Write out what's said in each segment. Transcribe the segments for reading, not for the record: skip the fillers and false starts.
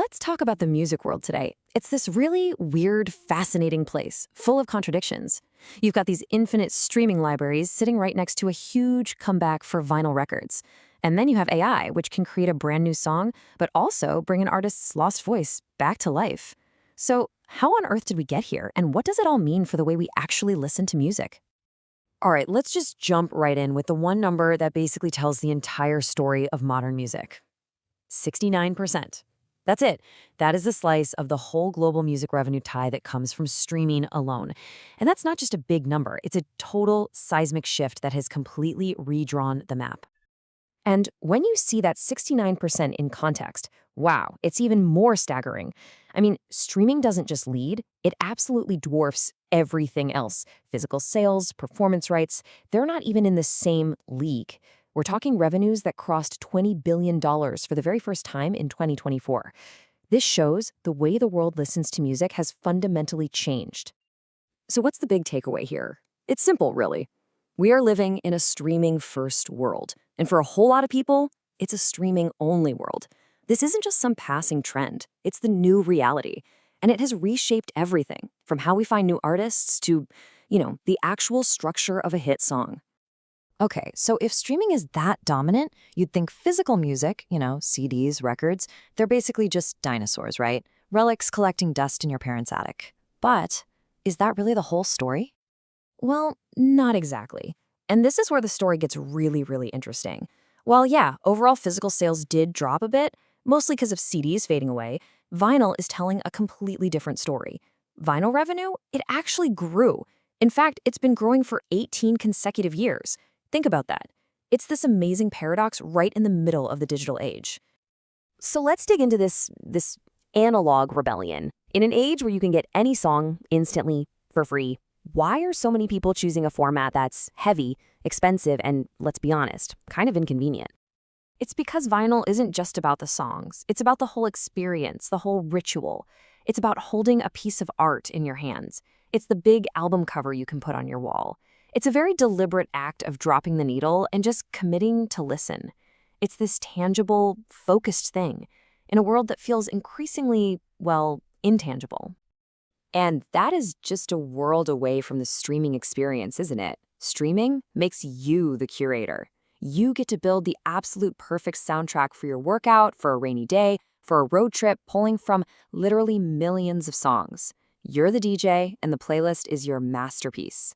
Let's talk about the music world today. It's this really weird, fascinating place, full of contradictions. You've got these infinite streaming libraries sitting right next to a huge comeback for vinyl records. And then you have AI, which can create a brand new song, but also bring an artist's lost voice back to life. So, how on earth did we get here, and what does it all mean for the way we actually listen to music? All right, let's just jump right in with the one number that basically tells the entire story of modern music. 69%. That's it. That is the slice of the whole global music revenue pie that comes from streaming alone. And that's not just a big number. It's a total seismic shift that has completely redrawn the map. And when you see that 69% in context, wow, it's even more staggering. I mean, streaming doesn't just lead, it absolutely dwarfs everything else. Physical sales, performance rights, they're not even in the same league. We're talking revenues that crossed $20 billion for the very first time in 2024. This shows the way the world listens to music has fundamentally changed. So what's the big takeaway here? It's simple, really. We are living in a streaming-first world. And for a whole lot of people, it's a streaming-only world. This isn't just some passing trend. It's the new reality. And it has reshaped everything, from how we find new artists to, the actual structure of a hit song. Okay, so if streaming is that dominant, you'd think physical music, CDs, records, they're basically just dinosaurs, right? Relics collecting dust in your parents' attic. But is that really the whole story? Well, not exactly. And this is where the story gets really, really interesting. While yeah, overall physical sales did drop a bit, mostly because of CDs fading away, vinyl is telling a completely different story. Vinyl revenue, it actually grew. In fact, it's been growing for 18 consecutive years. Think about that. It's this amazing paradox right in the middle of the digital age. So let's dig into this analog rebellion. In an age where you can get any song instantly for free, why are so many people choosing a format that's heavy, expensive, and, let's be honest, kind of inconvenient? It's because vinyl isn't just about the songs. It's about the whole experience, the whole ritual. It's about holding a piece of art in your hands. It's the big album cover you can put on your wall. It's a very deliberate act of dropping the needle and just committing to listen. It's this tangible, focused thing in a world that feels increasingly, intangible. And that is just a world away from the streaming experience, isn't it? Streaming makes you the curator. You get to build the absolute perfect soundtrack for your workout, for a rainy day, for a road trip, pulling from literally millions of songs. You're the DJ, and the playlist is your masterpiece.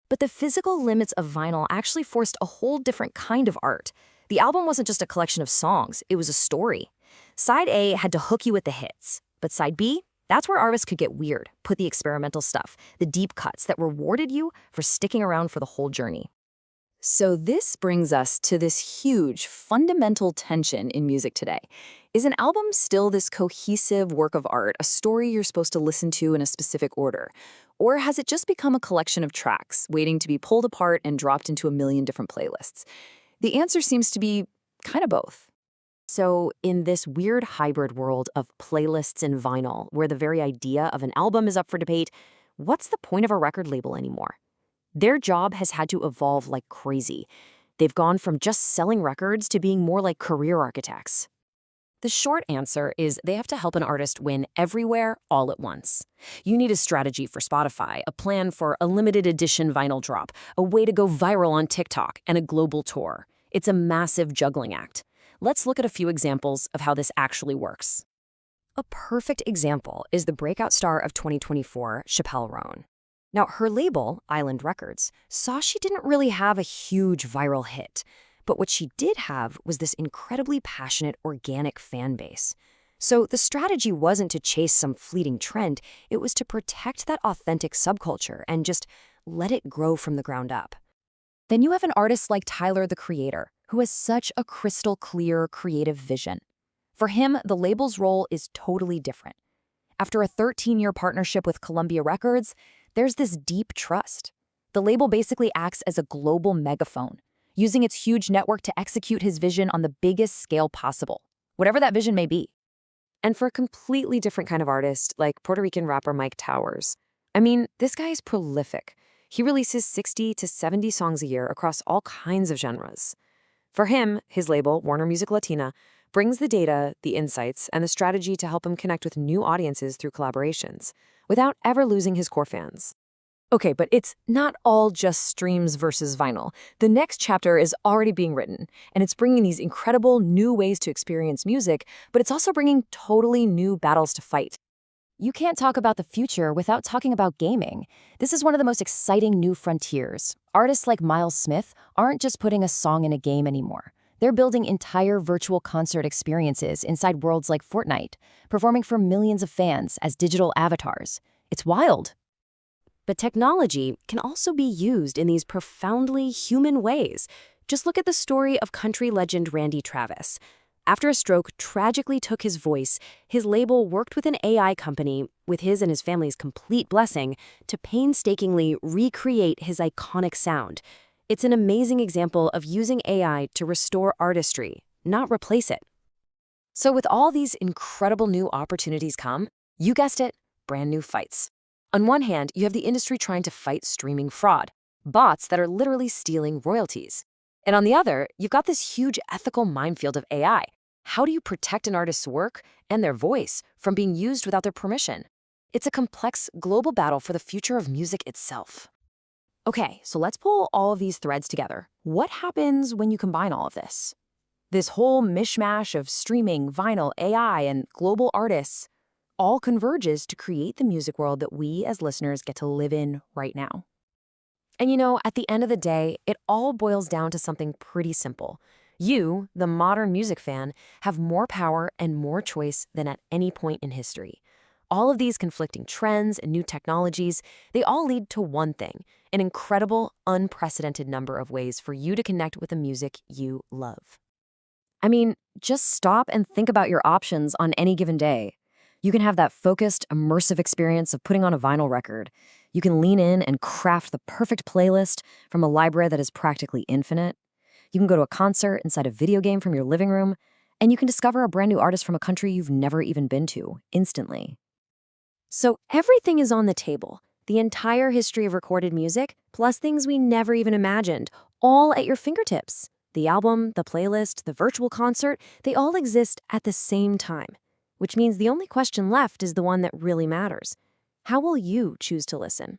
But the physical limits of vinyl actually forced a whole different kind of art. The album wasn't just a collection of songs, it was a story. Side A had to hook you with the hits, but side B, that's where artists could get weird, put the experimental stuff, the deep cuts that rewarded you for sticking around for the whole journey. So this brings us to this huge, fundamental tension in music today. Is an album still this cohesive work of art, a story you're supposed to listen to in a specific order? Or has it just become a collection of tracks, waiting to be pulled apart and dropped into a million different playlists? The answer seems to be kind of both. So in this weird hybrid world of playlists and vinyl, where the very idea of an album is up for debate, what's the point of a record label anymore? Their job has had to evolve like crazy. They've gone from just selling records to being more like career architects. The short answer is they have to help an artist win everywhere all at once. You need a strategy for Spotify, a plan for a limited edition vinyl drop, a way to go viral on TikTok, and a global tour. It's a massive juggling act. Let's look at a few examples of how this actually works. A perfect example is the breakout star of 2024, Chappelle Roan. Now, her label, Island Records, saw she didn't really have a huge viral hit. But what she did have was this incredibly passionate, organic fan base. So the strategy wasn't to chase some fleeting trend, it was to protect that authentic subculture and just let it grow from the ground up. Then you have an artist like Tyler, the Creator, who has such a crystal clear creative vision. For him, the label's role is totally different. After a 13-year partnership with Columbia Records, there's this deep trust. The label basically acts as a global megaphone, using its huge network to execute his vision on the biggest scale possible, whatever that vision may be. And for a completely different kind of artist, like Puerto Rican rapper Mike Towers, this guy is prolific. He releases 60 to 70 songs a year across all kinds of genres. For him, his label, Warner Music Latina, brings the data, the insights, and the strategy to help him connect with new audiences through collaborations, without ever losing his core fans. Okay, but it's not all just streams versus vinyl. The next chapter is already being written, and it's bringing these incredible new ways to experience music, but it's also bringing totally new battles to fight. You can't talk about the future without talking about gaming. This is one of the most exciting new frontiers. Artists like Miles Smith aren't just putting a song in a game anymore. They're building entire virtual concert experiences inside worlds like Fortnite, performing for millions of fans as digital avatars. It's wild. But technology can also be used in these profoundly human ways. Just look at the story of country legend Randy Travis. After a stroke tragically took his voice, his label worked with an AI company, with his and his family's complete blessing, to painstakingly recreate his iconic sound. It's an amazing example of using AI to restore artistry, not replace it. So with all these incredible new opportunities come, you guessed it, brand new fights. On one hand, you have the industry trying to fight streaming fraud, bots that are literally stealing royalties. And on the other, you've got this huge ethical minefield of AI. How do you protect an artist's work and their voice from being used without their permission? It's a complex global battle for the future of music itself. Okay, so let's pull all of these threads together. What happens when you combine all of this? This whole mishmash of streaming, vinyl, AI, and global artists all converges to create the music world that we as listeners get to live in right now. And at the end of the day, it all boils down to something pretty simple. You, the modern music fan, have more power and more choice than at any point in history. All of these conflicting trends and new technologies, they all lead to one thing, an incredible, unprecedented number of ways for you to connect with the music you love. I mean, just stop and think about your options on any given day. You can have that focused, immersive experience of putting on a vinyl record. You can lean in and craft the perfect playlist from a library that is practically infinite. You can go to a concert inside a video game from your living room, and you can discover a brand new artist from a country you've never even been to, instantly. So everything is on the table. The entire history of recorded music, plus things we never even imagined, all at your fingertips. The album, the playlist, the virtual concert, they all exist at the same time. Which means the only question left is the one that really matters. How will you choose to listen?